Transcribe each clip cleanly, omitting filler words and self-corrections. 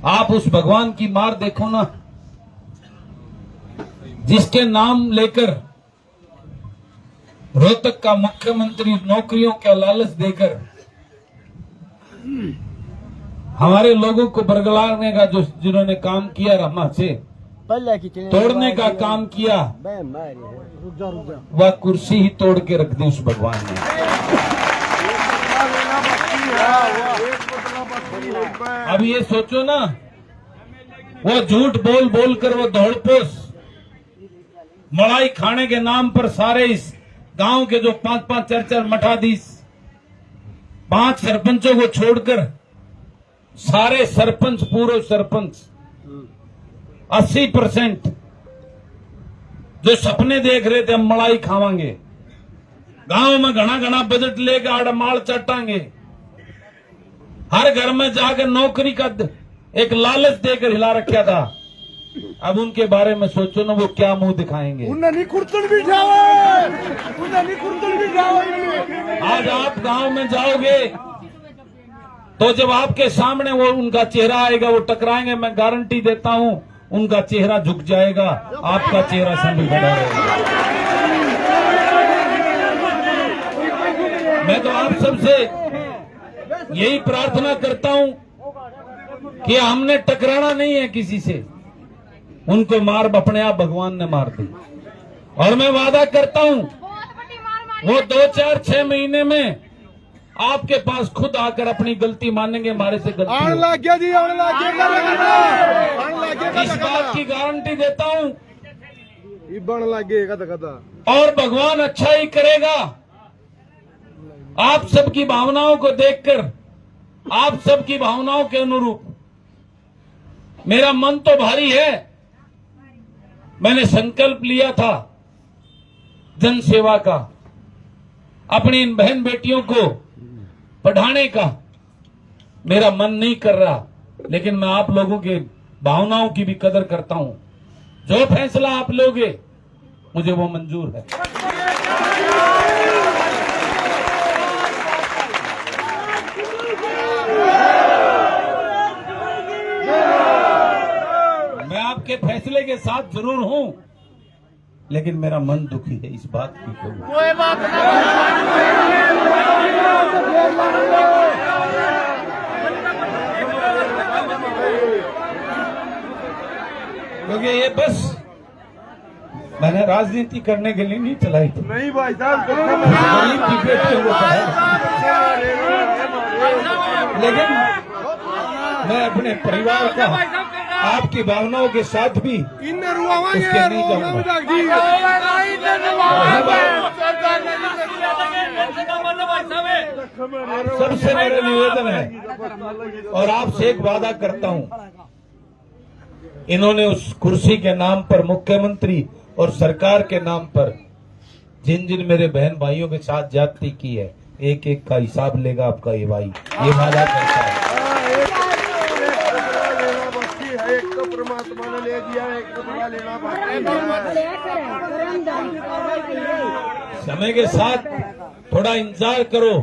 आप उस भगवान की मार देखो ना, जिसके नाम लेकर रोहतक का मुख्यमंत्री नौकरियों का लालच देकर हमारे लोगों को बरगलाने का जो जिन्होंने काम किया, रमा से तोड़ने का काम किया, वह कुर्सी ही तोड़ के रख दी उस भगवान ने। अब ये सोचो ना, वो झूठ बोल बोल कर वो दौड़पोस मलाई खाने के नाम पर सारे इस गांव के जो 5-5 4-4 मठाधीश 5 सरपंचों को छोड़कर सारे सरपंच, पूर्व सरपंच 80% जो सपने देख रहे थे हम मलाई खावांगे, गांव में घना घना बजट लेकर आड़माड़ चटांगे, हर घर में जाकर नौकरी का एक लालच देकर हिला रखा था। अब उनके बारे में सोचो ना, वो क्या मुंह दिखाएंगे। आज आप गांव में जाओगे तो जब आपके सामने वो उनका चेहरा आएगा, वो टकराएंगे, मैं गारंटी देता हूं उनका चेहरा झुक जाएगा, आपका चेहरा संभल खड़ा रहेगा। मैं तो आप सबसे यही प्रार्थना करता हूं कि हमने टकराना नहीं है किसी से, उनको मार अपने आप भगवान ने मार दी। और मैं वादा करता हूं वो 2-4-6 महीने में आपके पास खुद आकर अपनी गलती मानेंगे, हमारे से गलती इस बात की गारंटी देता हूं। और भगवान अच्छा ही करेगा। आप सबकी भावनाओं को देखकर, आप सबकी भावनाओं के अनुरूप मेरा मन तो भारी है। मैंने संकल्प लिया था जन सेवा का, अपनी इन बहन बेटियों को पढ़ाने का, मेरा मन नहीं कर रहा, लेकिन मैं आप लोगों के भावनाओं की भी कदर करता हूं। जो फैसला आप लोगे मुझे वो मंजूर है। मैं आपके फैसले के साथ जरूर हूं, लेकिन मेरा मन दुखी है इस बात की। कोई बात क्योंकि ये बस मैंने राजनीति करने के लिए नहीं चलाई थी। नहीं भाई साहब, लेकिन मैं अपने परिवार का आपकी भावनाओं के साथ भी उसके नहीं जाऊंगा। सबसे मेरा निवेदन है और आपसे एक वादा करता हूं, इन्होंने उस कुर्सी के नाम पर, मुख्यमंत्री और सरकार के नाम पर जिन जिन मेरे बहन भाइयों के साथ ज्यादती की है, एक एक का हिसाब लेगा आपका ये भाई, ये वादा करता है। एक तो परमात्मा ने ले दिया, एक तो बड़ा लेना समय के साथ थोड़ा इंतजार करो,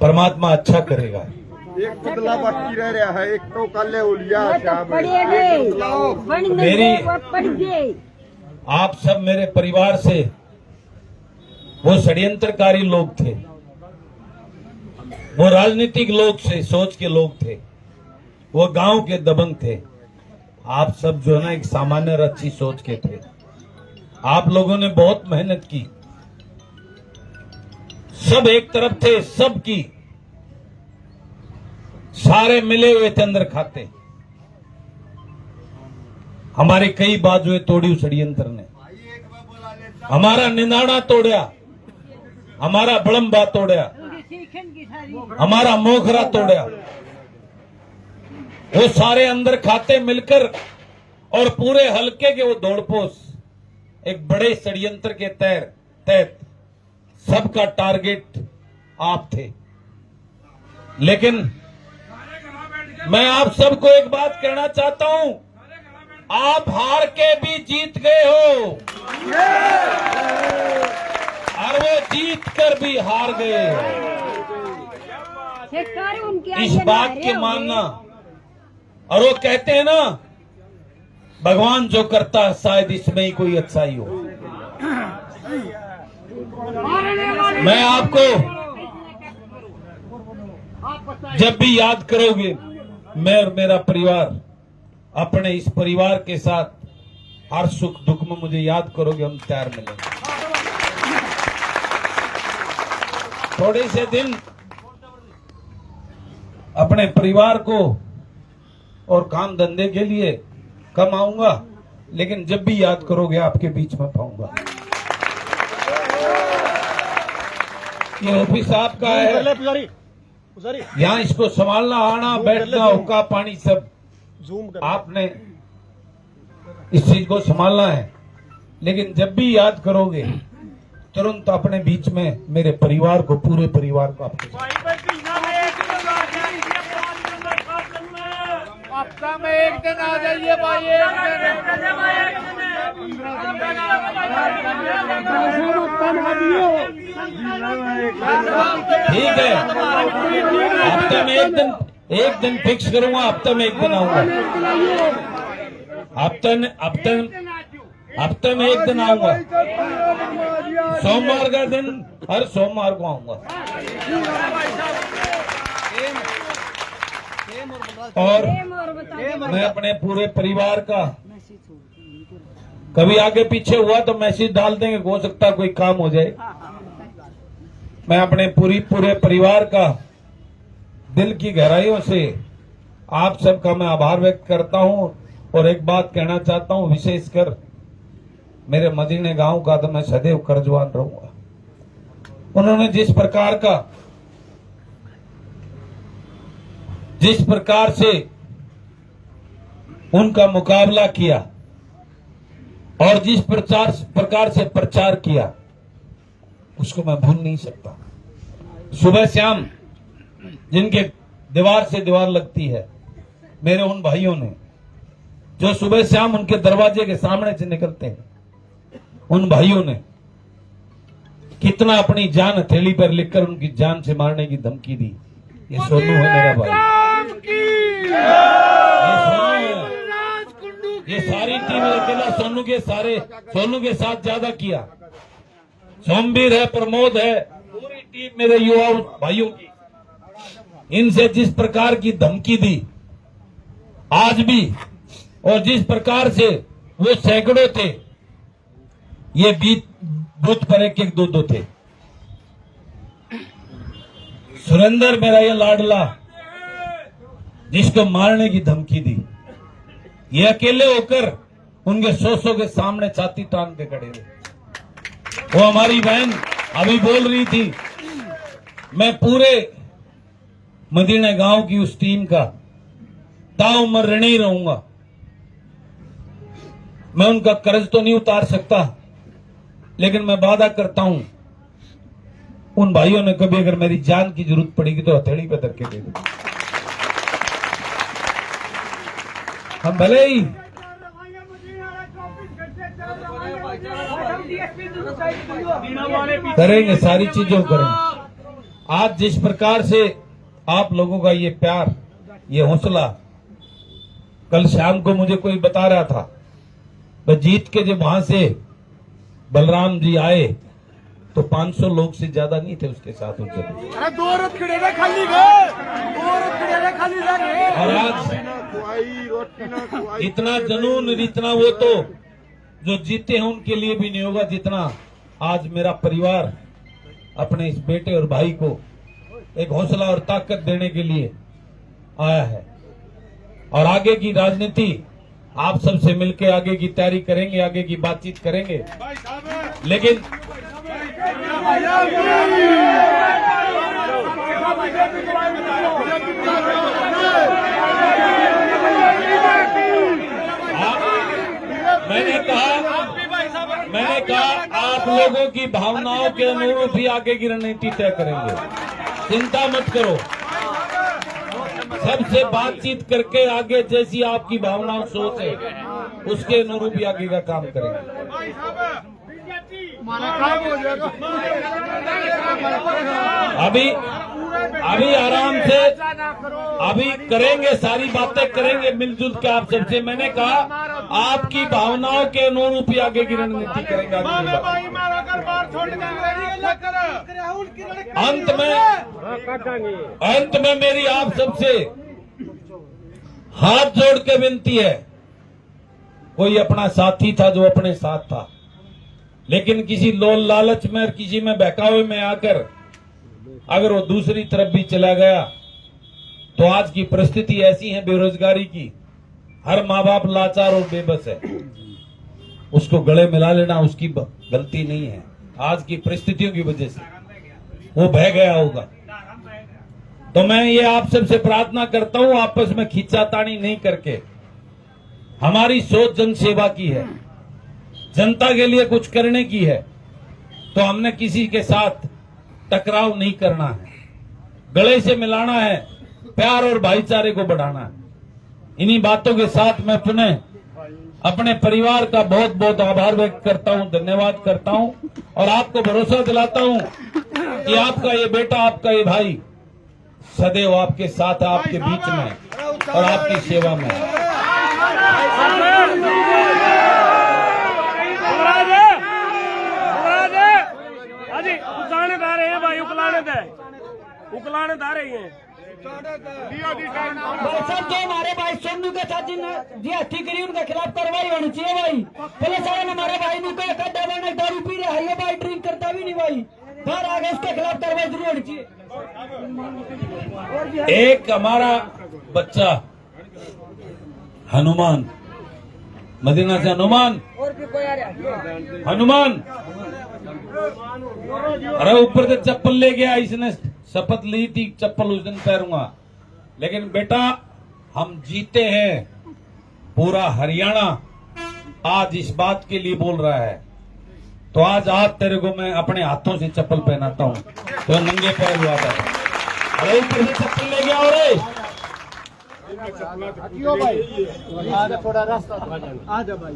परमात्मा अच्छा करेगा। एक बदला बाकी रह रहा है, एक तो कल मेरी आप सब मेरे परिवार से वो षड्यंत्रकारी लोग थे, वो राजनीतिक लोग से सोच के लोग थे, वो गांव के दबंग थे। आप सब जो है ना एक सामान्य अच्छी सोच के थे। आप लोगों ने बहुत मेहनत की, सब एक तरफ थे, सब की सारे मिले हुए थे अंदर खाते। हमारी कई बाजुएं तोड़ी उस षड्यंत्र ने, हमारा निंदाड़ा तोड़ा, हमारा बड़म्बा तोड़ा, हमारा मोखरा तोड़ा। वो सारे अंदर खाते मिलकर और पूरे हलके के वो दौड़पोस एक बड़े षड्यंत्र के तहत सबका टारगेट आप थे। लेकिन मैं आप सबको एक बात कहना चाहता हूं, आप हार के भी जीत गए हो और वो जीत कर भी हार गए। इस बात के मानना। और वो कहते हैं ना, भगवान जो करता है शायद इसमें ही कोई अच्छाई हो। मैं आपको जब भी याद करोगे, मैं और मेरा परिवार, अपने इस परिवार के साथ हर सुख दुख में मुझे याद करोगे, हम तैयार मिलेंगे। थोड़े से दिन अपने परिवार को और काम धंधे के लिए कम आऊंगा, लेकिन जब भी याद करोगे आपके बीच में पाऊंगा। ये ऑफिस आपका है, यहाँ इसको संभालना, आना बैठना, हुक्का पानी सब आपने इस चीज को संभालना है। लेकिन जब भी याद करोगे तुरंत अपने बीच में मेरे परिवार को, पूरे परिवार को आपके हफ्ता में एक दिन आ जाइए भाई, ठीक है। हफ्ते में एक दिन फिक्स करूंगा, हफ्ते में एक दिन आऊंगा, हफ्ते में एक दिन आऊंगा। सोमवार का दिन हर सोमवार को आऊंगा। और मैं अपने पूरे परिवार का, कभी आगे पीछे हुआ तो मैसेज डाल देंगे, हो सकता है कोई काम हो जाए। मैं अपने पूरे परिवार का दिल की गहराइयों से आप सबका मैं आभार व्यक्त करता हूं। और एक बात कहना चाहता हूं, विशेषकर मेरे मदीने गांव का, तो मैं सदैव कर्जवान रहूंगा। उन्होंने जिस प्रकार से उनका मुकाबला किया और जिस प्रकार से प्रचार किया, उसको मैं भूल नहीं सकता। सुबह शाम जिनके दीवार से दीवार लगती है, मेरे उन भाइयों ने जो सुबह शाम उनके दरवाजे के सामने से निकलते हैं, उन भाइयों ने कितना अपनी जान हथेली पर लिखकर उनकी जान से मारने की धमकी दी। ये सोनू है मेरा भाई, ये सोनू है। ये सारी टीम अकेला सोनू के साथ ज्यादा किया। सोमवीर है, प्रमोद है, पूरी टीम मेरे युवा भाइयों की। इनसे जिस प्रकार की धमकी दी आज भी, और जिस प्रकार से वो सैकड़ों थे, ये बूथ पर एक दो थे। सुरेंद्र मेरा ये लाडला, जिसको मारने की धमकी दी, ये अकेले होकर उनके 100 के सामने छाती तान के खड़े थे। वो हमारी बहन अभी बोल रही थी, मैं पूरे मदीना गांव की उस टीम का ताउम्र ऋणी रहूंगा। मैं उनका कर्ज तो नहीं उतार सकता, लेकिन मैं वादा करता हूं, उन भाइयों ने कभी अगर मेरी जान की जरूरत पड़ेगी तो हथेली पे धक्के दे देंगे। हम भले ही करेंगे, सारी चीजों करेंगे। आज जिस प्रकार से आप लोगों का ये प्यार, ये हौसला, कल शाम को मुझे कोई बता रहा था, तो जीत के जब वहां से बलराम जी आए तो 500 लोग से ज्यादा नहीं थे उसके साथ। और आज इतना जुनून, इतना वो तो जो जीते हैं उनके लिए भी नहीं होगा, जितना आज मेरा परिवार अपने इस बेटे और भाई को एक हौसला और ताकत देने के लिए आया है। और आगे की राजनीति आप सबसे मिलकर आगे की तैयारी करेंगे, आगे की बातचीत करेंगे। लेकिन मैंने कहा आप लोगों की भावनाओं के अनुरूप ही आगे की रणनीति तय करेंगे। चिंता मत करो, सबसे बातचीत करके आगे जैसी आपकी भावनाओं सोच है उसके अनुरूप ही आगे का काम करेंगे। हमारा काम हो जाएगा। अभी आराम से अभी करेंगे, सारी बातें करेंगे मिलजुल के आप सबसे। मैंने कहा आपकी भावनाओं के अनुरूप ही आगे की रणनीति करेंगे। अंत में मेरी आप सबसे हाथ जोड़ के विनती है, कोई अपना साथी था जो अपने साथ था, लेकिन किसी लोल लालच में और किसी में बहकावे में आकर अगर वो दूसरी तरफ भी चला गया तो आज की परिस्थिति ऐसी है बेरोजगारी की, हर माँ बाप लाचार और बेबस है। उसको गले मिला लेना उसकी गलती नहीं है, आज की परिस्थितियों की वजह से वो बह गया होगा। तो मैं ये आप सबसे प्रार्थना करता हूं, आपस में खींचातानी नहीं करके, हमारी सोच जन सेवा की है, जनता के लिए कुछ करने की है, तो हमने किसी के साथ टकराव नहीं करना है, गले से मिलाना है, प्यार और भाईचारे को बढ़ाना है। इन्हीं बातों के साथ मैं पुनः अपने परिवार का बहुत बहुत आभार व्यक्त करता हूं, धन्यवाद करता हूं और आपको भरोसा दिलाता हूं कि आपका ये बेटा, आपका ये भाई सदैव आपके साथ, आपके बीच में और आपकी सेवा में। उकलाने दा रही है भाई साहब, जो हमारे भाई सोनू के साथ जी हत्या करी उनके खिलाफ कार्रवाई होनी चाहिए भाई। पुलिस वाले ने हमारे भाई को एक अड्डा बना, दारू पी रहा है भाई, ड्रिंक करता भी नहीं भाई, बाहर आ गए, उसके खिलाफ कार्रवाई जरूर होनी चाहिए। एक हमारा बच्चा हनुमान, मदीना से हनुमान, अरे ऊपर से चप्पल ले गया, इसने शपथ ली थी चप्पल उस दिन पहनूंगा, लेकिन बेटा हम जीते हैं, पूरा हरियाणा आज इस बात के लिए बोल रहा है, तो आज तेरे को मैं अपने हाथों से चप्पल पहनाता हूँ, तो नंगे पैर हुआ था। अरे ऊपर से चप्पल ले गया, और थोड़ा रास्ता आ जा भाई,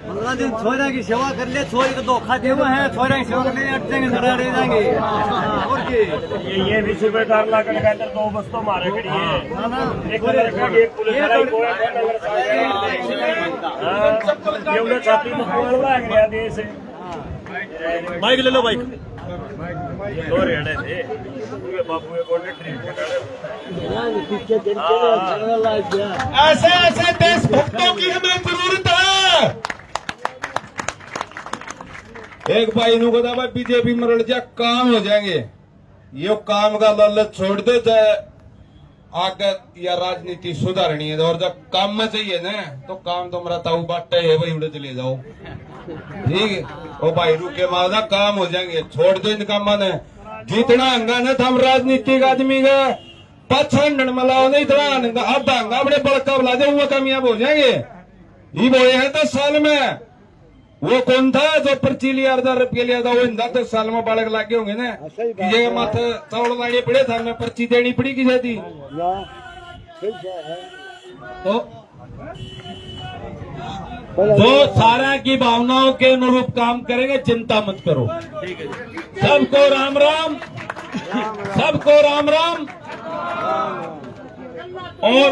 15 दिन छोरा की सेवा कर ले, छोरी को धोखा दे हुए हैं, छोरा की सेवा करने अट जाएंगे, लड़ा रह जाएंगे। और ये भी सूबेदार ला के अंदर 2 बस तो मारे खड़ी है, एक पुलिस वाला ये उन्हें छाती में फोन उड़ा गया देश। बाइक ले लो, बाइक और रेड़े थे बापू के कॉन्ट्रैक्ट। ऐसे ऐसे देशभक्तों की हमें जरूरत है। एक भाई नु को भाई बीजेपी में रड़ जा, काम हो जाएंगे, ये काम का लालच छोड़ दे, चाहे आगे या राजनीति सुधारनी है, और जब काम में चाहिए ना तो काम तो मेरा ताऊ बाटे है, वही उड़े चले जाओ, ठीक है। ओ भाई रुके मादा, काम हो जाएंगे, छोड़ दो इन कामों ने। जितना हंगा न हम राजनीतिक आदमी का पछंड मलाओ नहीं, इतना आधा हंगा अपने बड़का बुला दे, वो कामयाब हो जाएंगे। ये बोए हैं 10 साल में, वो कौन था जो पर्ची लिया 1000 रुपये लिया था, वो 10 साल में बालक लागे होंगे ना, ये माथे चावल लाने पड़े था, मैं पर्ची देनी पड़ी किसी थी। तो जो सारा की भावनाओं के अनुरूप काम करेंगे, चिंता मत करो। सबको राम राम, सबको राम राम। और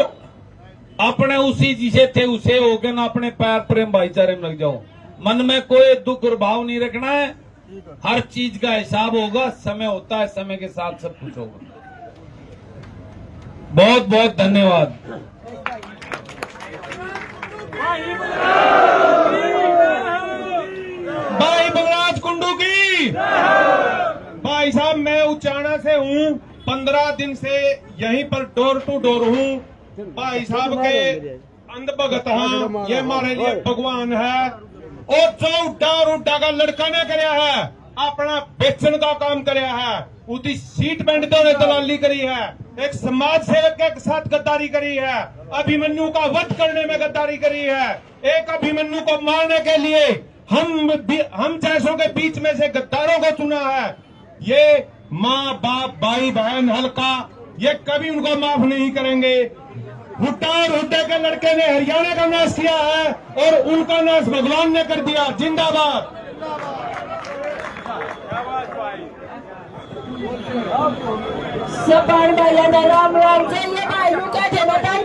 अपने उसी जिसे थे उसे हो गए ना, अपने प्यार प्रेम भाईचारे में लग जाओ, मन में कोई दुख और भाव नहीं रखना है, हर चीज का हिसाब होगा, समय होता है, समय के साथ सब कुछ होगा। बहुत बहुत धन्यवाद। भाई बलराज कुंडू की। भाई साहब, मैं उचाना से हूँ, 15 दिन से यहीं पर डोर टू डोर हूँ। भाई साहब के अंध भगत हाँ, ये हमारे लिए भगवान है। और जो उड्डा का लड़का ने कराया है, अपना बेचन का काम कराया है, उसकी सीट बैंड ने दलाली करी है, एक समाज सेवक के साथ गद्दारी करी है, अभिमन्यु का वध करने में गद्दारी करी है, एक अभिमन्यु को मारने के लिए हम जैसों के बीच में से गद्दारों को चुना है। ये माँ बाप भाई बहन हल्का, ये कभी उनको माफ नहीं करेंगे। हुड्डा और हुड्डे के लड़के ने हरियाणा का नाश किया है और उनका नाश भगवान ने कर दिया। जिंदाबाद। सपान भाई राम राम चाहिए भाई, रुका जनता